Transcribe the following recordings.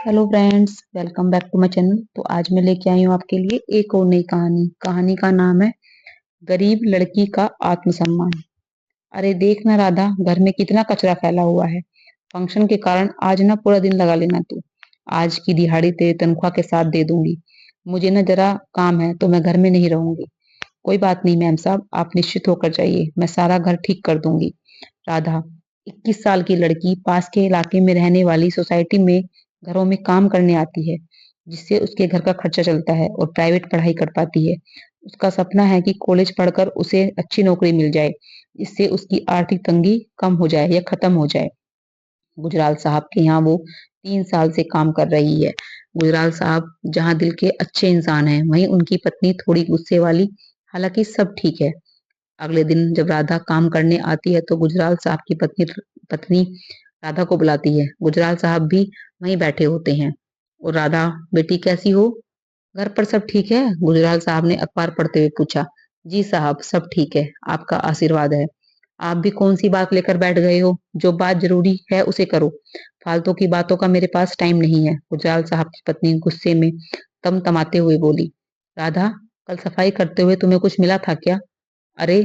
Hello friends, welcome back to my channel. तो आज मैं लेके आई हूँ आपके लिए एक और नई कहानी। कहानी का नाम है गरीब लड़की का आत्मसम्मान। अरे देख ना राधा, घर में कितना कचरा फैला हुआ है। फंक्शन के कारण आज ना पूरा दिन लगा लेना तू। आज की दिहाड़ी तेरी तनख्वाह के साथ दे दूंगी। मुझे ना जरा काम है तो मैं घर में नहीं रहूंगी। कोई बात नहीं मैम साहब, आप निश्चित होकर जाइए, मैं सारा घर ठीक कर दूंगी। राधा 21 साल की लड़की पास के इलाके में रहने वाली सोसाइटी में घरों में काम करने आती है, जिससे उसके घर का खर्चा चलता है और प्राइवेट पढ़ाई कर पाती है। उसका सपना है कि कॉलेज पढ़कर उसे अच्छी नौकरी मिल जाए, इससे उसकी आर्थिक तंगी कम हो जाए या खत्म हो जाए। गुजराल साहब के यहाँ वो 3 साल से काम कर रही है। गुजराल साहब जहाँ दिल के अच्छे इंसान हैं, वहीं उनकी पत्नी थोड़ी गुस्से वाली। हालांकि सब ठीक है। अगले दिन जब राधा काम करने आती है तो गुजराल साहब की पत्नी पत्नी राधा को बुलाती है। गुजराल साहब भी वहीं बैठे होते हैं। और राधा, बेटी कैसी हो? घर पर सब ठीक है? गुजराल साहब ने अखबार पढ़ते हुए पूछा। जी साहब, सब ठीक है, आपका आशीर्वाद है। आप भी कौन सी बात लेकर बैठ गए हो? जो बात जरूरी है उसे करो। फालतू की बातों का मेरे पास टाइम नहीं है, गुजराल साहब की पत्नी गुस्से में तमतमाते हुए बोली। राधा, कल सफाई करते हुए तुम्हें कुछ मिला था क्या? अरे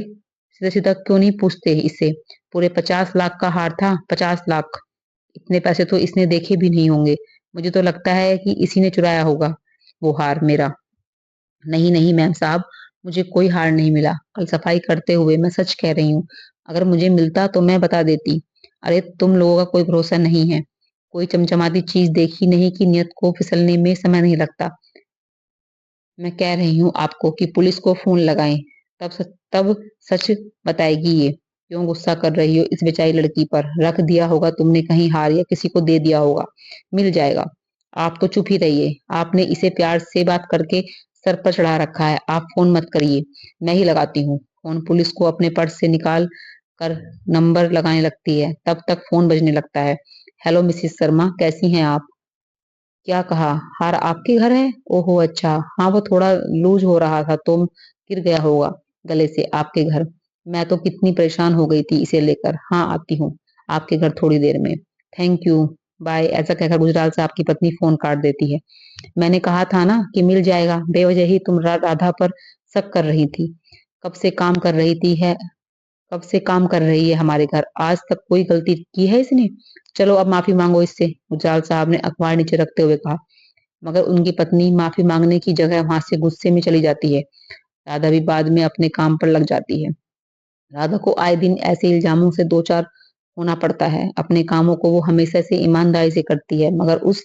सीधा सीधा क्यों नहीं पूछते इसे? पूरे 50 लाख का हार था, 50 लाख। इतने पैसे तो इसने देखे भी नहीं होंगे। मुझे तो लगता है कि इसी ने चुराया होगा वो हार मेरा। नहीं नहीं मैम साहब, मुझे कोई हार नहीं मिला। कल सफाई करते हुए मैं सच कह रही हूँ। अगर मुझे मिलता तो मैं बता देती। अरे तुम लोगों का कोई भरोसा नहीं है। कोई चमचमाती चीज देखी नहीं कि नियत को फिसलने में समय नहीं लगता। मैं कह रही हूँ आपको कि पुलिस को फोन लगाएं। तब सच बताएगी ये। क्यों गुस्सा कर रही हो इस बेचारी लड़की पर? रख दिया होगा तुमने कहीं हार, या किसी को दे दिया होगा। मिल जाएगा। आप तो चुप ही रहिए। आपने इसे प्यार से बात करके सर पर चढ़ा रखा है। आप फोन मत करिए, मैं ही लगाती हूँ फोन। पुलिस को अपने पर्स से निकाल कर नंबर लगाने लगती है, तब तक फोन बजने लगता है। हेलो मिसिस शर्मा, कैसी हैं आप? क्या कहा? हार आपके घर है? ओहो अच्छा, हाँ वो थोड़ा लूज हो रहा था तो गिर गया होगा गले से आपके घर। मैं तो कितनी परेशान हो गई थी इसे लेकर। हाँ आती हूँ आपके घर थोड़ी देर में। Thank you, bye. ऐसा कहकर गुजराल साहब की पत्नी फोन काट देती है। मैंने कहा था ना कि मिल जाएगा। बेवजह ही तुम राधा पर शक कर रही थी। कब से काम कर रही थी है कब से काम कर रही है हमारे घर? आज तक कोई गलती की है इसने? चलो अब माफी मांगो इससे, गुजराल साहब ने अखबार नीचे रखते हुए कहा। मगर उनकी पत्नी माफी मांगने की जगह वहां से गुस्से में चली जाती है। राधा भी बाद में अपने काम पर लग जाती है। राधा को आए दिन ऐसे इल्जामों से दो चार होना पड़ता है। अपने कामों को वो हमेशा से ईमानदारी से करती है, मगर उस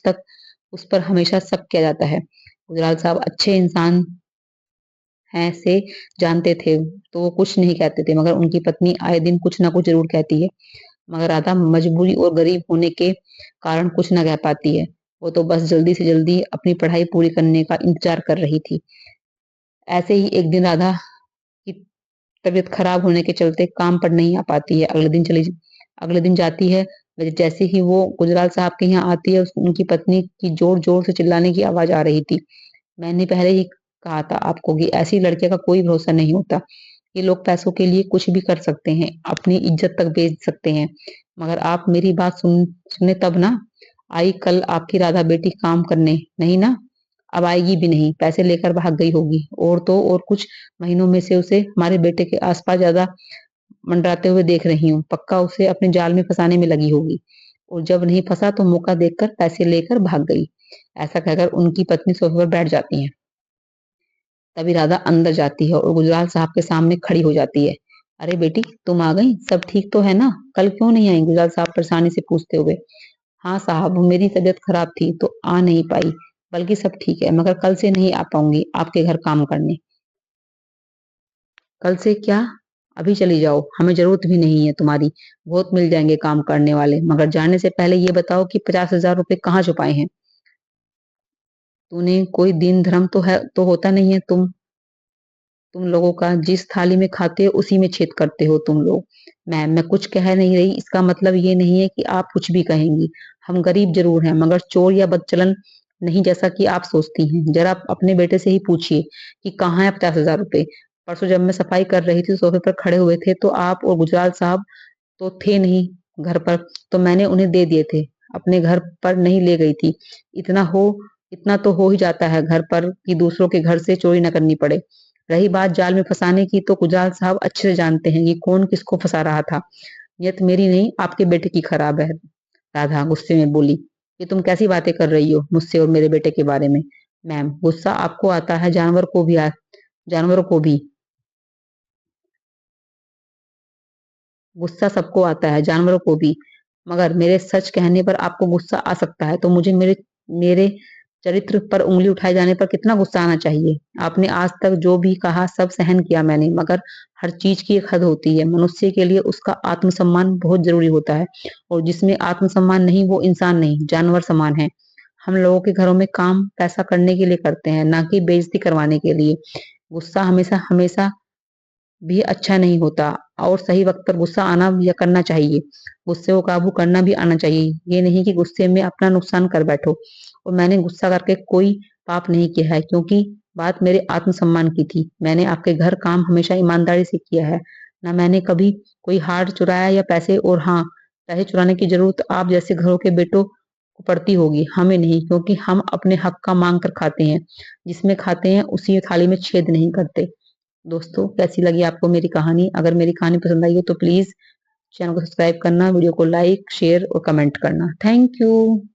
पर हमेशा शक किया जाता है। गुजराल साहब अच्छे इंसान हैं से जानते थे, तो वो कुछ नहीं कहते थे, मगर उनकी पत्नी आए दिन कुछ ना कुछ जरूर कहती है। मगर राधा मजबूरी और गरीब होने के कारण कुछ न कह पाती है। वो तो बस जल्दी से जल्दी अपनी पढ़ाई पूरी करने का इंतजार कर रही थी। ऐसे ही एक दिन राधा की तबीयत खराब होने के चलते काम पर नहीं आ पाती है। अगले दिन जाती है। जैसे ही वो गुजराल साहब के यहाँ आती है, उनकी पत्नी की जोर जोर से चिल्लाने की आवाज आ रही थी। मैंने पहले ही कहा था आपको कि ऐसी लड़कियों का कोई भरोसा नहीं होता। ये लोग पैसों के लिए कुछ भी कर सकते हैं, अपनी इज्जत तक बेच सकते हैं। मगर आप मेरी बात सुने तब ना। आई कल आपकी राधा बेटी काम करने? नहीं ना, अब आएगी भी नहीं। पैसे लेकर भाग गई होगी, और तो और कुछ महीनों में से उसे हमारे बेटे के आसपास ज्यादा मंडराते हुए देख रही हूँ। पक्का उसे अपने जाल में फंसाने में लगी होगी, और जब नहीं फंसा तो मौका देखकर पैसे लेकर भाग गई। ऐसा कहकर उनकी पत्नी सोफे पर बैठ जाती है। तभी राधा अंदर जाती है और गुजराल साहब के सामने खड़ी हो जाती है। अरे बेटी, तुम आ गई? सब ठीक तो है ना? कल क्यों नहीं आई? गुजराल साहब परेशानी से पूछते हुए। हाँ साहब, मेरी तबीयत खराब थी तो आ नहीं पाई। बल्कि सब ठीक है, मगर कल से नहीं आ पाऊंगी आपके घर काम करने। कल से क्या? अभी चली जाओ, हमें जरूरत भी नहीं है तुम्हारी। बहुत मिल जाएंगे काम करने वाले। मगर जाने से पहले ये बताओ कि 50,000 रुपए कहाँ छुपाए हैं? तूने कोई दीन धर्म तो है तो होता नहीं है? तुम लोगों का जिस थाली में खाते हो उसी में छेद करते हो तुम लोग। मैं कुछ कह नहीं रही, इसका मतलब ये नहीं है कि आप कुछ भी कहेंगी। हम गरीब जरूर हैं, मगर चोर या बदचलन नहीं, जैसा कि आप सोचती हैं। जरा आप अपने बेटे से ही पूछिए कि कहाँ है 50,000 रुपए। परसों जब मैं सफाई कर रही थी, सोफे पर खड़े हुए थे, तो आप और गुजराल साहब तो थे नहीं घर पर, तो मैंने उन्हें दे दिए थे। अपने घर पर नहीं ले गई थी। इतना तो हो ही जाता है घर पर कि दूसरों के घर से चोरी न करनी पड़े। रही बात जाल में फंसाने की, तो गुजराल साहब अच्छे से जानते हैं कि कौन किसको फंसा रहा था। नियत मेरी नहीं, आपके बेटे की खराब है। राधा गुस्से में बोली, ये तुम कैसी बातें कर रही हो मुझसे और मेरे बेटे के बारे में? मैम, गुस्सा आपको आता है, जानवरों को भी। गुस्सा सबको आता है, जानवरों को भी। मगर मेरे सच कहने पर आपको गुस्सा आ सकता है, तो मुझे मेरे मेरे चरित्र पर उंगली उठाए जाने पर कितना गुस्सा आना चाहिए? आपने आज तक जो भी कहा सब सहन किया मैंने, मगर हर चीज की एक हद होती है। मनुष्य के लिए उसका आत्मसम्मान बहुत जरूरी होता है, और जिसमें आत्मसम्मान नहीं वो इंसान नहीं, जानवर समान है। हम लोगों के घरों में काम पैसा करने के लिए करते हैं, ना कि बेइज्जती करवाने के लिए। गुस्सा हमेशा हमेशा भी अच्छा नहीं होता, और सही वक्त पर गुस्सा आना या करना चाहिए। गुस्से को काबू करना भी आना चाहिए, ये नहीं कि गुस्से में अपना नुकसान कर बैठो। और मैंने गुस्सा करके कोई पाप नहीं किया है, क्योंकि बात मेरे आत्मसम्मान की थी। मैंने आपके घर काम हमेशा ईमानदारी से किया है, ना मैंने कभी कोई हार चुराया या पैसे। और हाँ, पैसे चुराने की जरूरत आप जैसे घरों के बेटों को पड़ती होगी, हमें नहीं, क्योंकि हम अपने हक का मांग कर खाते हैं। जिसमें खाते हैं उसी थाली में छेद नहीं करते। दोस्तों, कैसी लगी आपको मेरी कहानी? अगर मेरी कहानी पसंद आई हो तो प्लीज चैनल को सब्सक्राइब करना, वीडियो को लाइक शेयर और कमेंट करना। Thank you.